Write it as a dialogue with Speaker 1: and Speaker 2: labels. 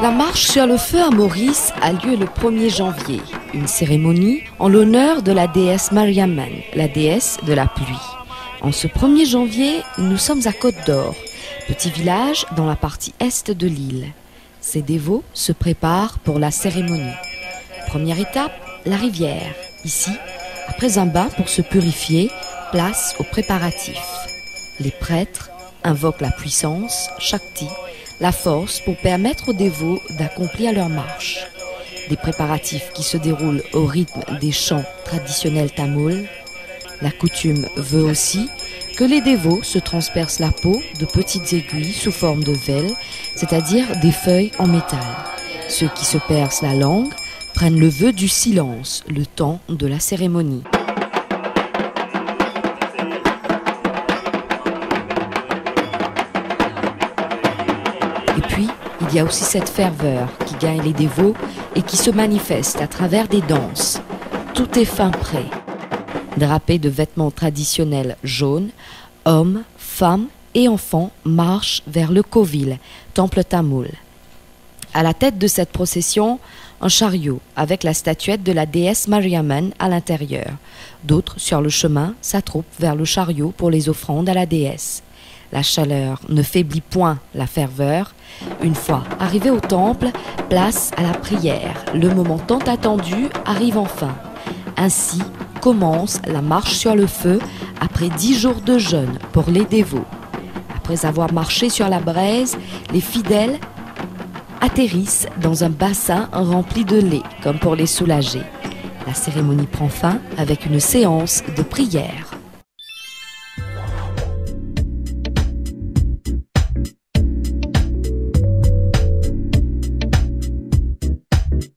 Speaker 1: La marche sur le feu à Maurice a lieu le 1er janvier, une cérémonie en l'honneur de la déesse Mariamman, la déesse de la pluie. En ce 1er janvier, nous sommes à Côte d'Or, petit village dans la partie est de l'île. Ces dévots se préparent pour la cérémonie. Première étape, la rivière. Ici, après un bain pour se purifier, place aux préparatifs. Les prêtres invoquent la puissance, Shakti, la force pour permettre aux dévots d'accomplir leur marche. Des préparatifs qui se déroulent au rythme des chants traditionnels tamouls. La coutume veut aussi que les dévots se transpercent la peau de petites aiguilles sous forme de velle, c'est-à-dire des feuilles en métal. Ceux qui se percent la langue prennent le vœu du silence, le temps de la cérémonie. Et puis, il y a aussi cette ferveur qui gagne les dévots et qui se manifeste à travers des danses. Tout est fin prêt. Drapés de vêtements traditionnels jaunes, hommes, femmes et enfants marchent vers le Kovil, temple tamoul. À la tête de cette procession, un chariot avec la statuette de la déesse Mariamman à l'intérieur. D'autres, sur le chemin, s'attroupent vers le chariot pour les offrandes à la déesse. La chaleur ne faiblit point la ferveur. Une fois arrivé au temple, place à la prière. Le moment tant attendu arrive enfin. Ainsi commence la marche sur le feu après 10 jours de jeûne pour les dévots. Après avoir marché sur la braise, les fidèles atterrissent dans un bassin rempli de lait, comme pour les soulager. La cérémonie prend fin avec une séance de prière.